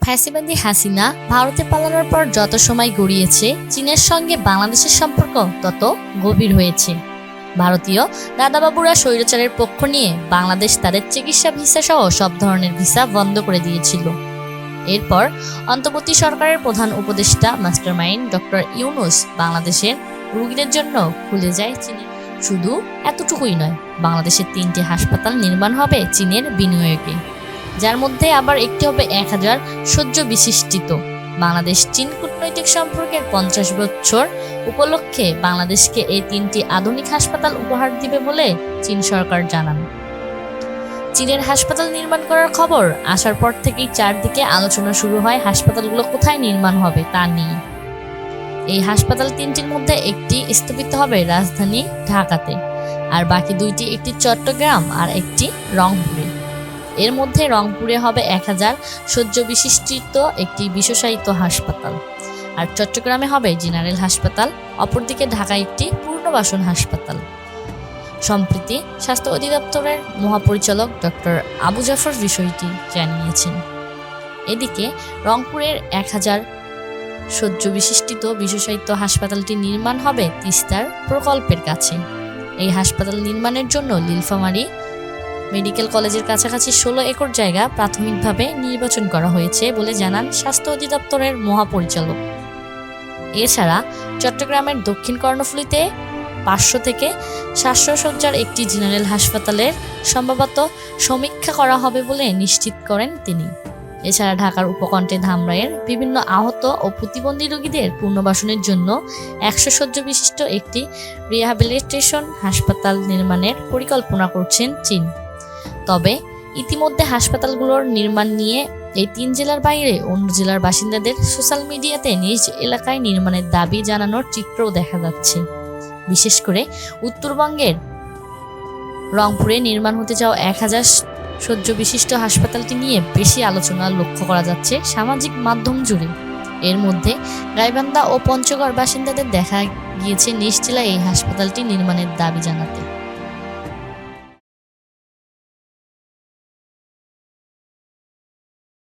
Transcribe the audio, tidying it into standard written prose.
ফ্যাসিবাদী হাসিনা ভারতে পালানোর পর যত সময় গড়িয়েছে, চীনের সঙ্গে বাংলাদেশের সম্পর্ক তত গভীর হয়েছে। ভারতীয় দাদাবাবুরা স্বৈরাচারের পক্ষ নিয়ে বাংলাদেশ তাদের চিকিৎসা ভিসা সহ সব ধরনের ভিসা বন্ধ করে দিয়েছিল। এরপর অন্তর্বর্তী সরকারের প্রধান উপদেষ্টা মাস্টারমাইন্ড ডক্টর ইউনূস বাংলাদেশের রোগীদের জন্য খুলে যায় চীনে। শুধু এতটুকুই নয়, বাংলাদেশের 3টি হাসপাতাল নির্মাণ হবে চীনের বিনিয়োগে, যার মধ্যে আবার একটি হবে 1000 শয্য বিশিষ্ট। বাংলাদেশ চীন কূটনৈতিক সম্পর্কের 50 বছর উপলক্ষে বাংলাদেশকে এই 3টি আধুনিক হাসপাতাল উপহার দিবে বলে চীন সরকার জানান। চীনের হাসপাতাল নির্মাণ করার খবর আসার পর থেকেই চারদিকে আলোচনা শুরু হয় হাসপাতালগুলো কোথায় নির্মাণ হবে তা নিয়ে। এই হাসপাতাল 3টির মধ্যে একটি স্থাপিত হবে রাজধানী ঢাকাতে, আর বাকি 2টি একটি চট্টগ্রাম আর একটি রংপুরে। এর মধ্যে রংপুরে হবে 1000 শয্য বিশিষ্ট একটি বিশেষায়িত হাসপাতাল, আর চট্টগ্রামে হবে জেনারেল হাসপাতাল। অপরদিকে ঢাকায় একটি পূর্ণবাসন হাসপাতাল। সম্প্রতি স্বাস্থ্য অধিদপ্তরের মহাপরিচালক ডক্টর আবু জাফর বিষয়টি জানিয়েছেন। এদিকে রংপুরের 1000 শয্য বিশিষ্ট বিশেষায়িত হাসপাতালটি নির্মাণ হবে তিস্তার প্রকল্পের কাছে। এই হাসপাতাল নির্মাণের জন্য নীলফামারী মেডিকেল কলেজের কাছাকাছি 16 একর জায়গা প্রাথমিকভাবে নির্বাচন করা হয়েছে বলে জানান স্বাস্থ্য অধিদপ্তরের মহাপরিচালক। এছাড়া চট্টগ্রামের দক্ষিণ কর্ণফুলীতে 500 থেকে 700 শয্যার একটি জেনারেল হাসপাতালের সম্ভবত সমীক্ষা করা হবে বলে নিশ্চিত করেন তিনি। এছাড়া ঢাকার উপকণ্ঠে ধামরাইয়ের বিভিন্ন আহত ও প্রতিবন্ধী রোগীদের পুনর্বাসনের জন্য 100 শয্য বিশিষ্ট একটি রিহ্যাবিলিটেশন হাসপাতাল নির্মাণের পরিকল্পনা করছেন চীন। তবে ইতিমধ্যে হাসপাতালগুলোর নির্মাণ নিয়ে এই 3 জেলার বাইরে অন্য জেলার বাসিন্দাদের সোশ্যাল মিডিয়াতে নিজ এলাকায় নির্মাণের দাবি জানানোর চিত্রও দেখা যাচ্ছে। বিশেষ করে উত্তরবঙ্গের রংপুরে নির্মাণ হতে যাওয়া 1000 শয্য বিশিষ্ট হাসপাতালটি নিয়ে বেশি আলোচনা লক্ষ্য করা যাচ্ছে সামাজিক মাধ্যম জুড়ে। এর মধ্যে গাইবান্ধা ও পঞ্চগড় বাসিন্দাদের দেখা গিয়েছে নিজ জেলায় এই হাসপাতালটি নির্মাণের দাবি জানাতে।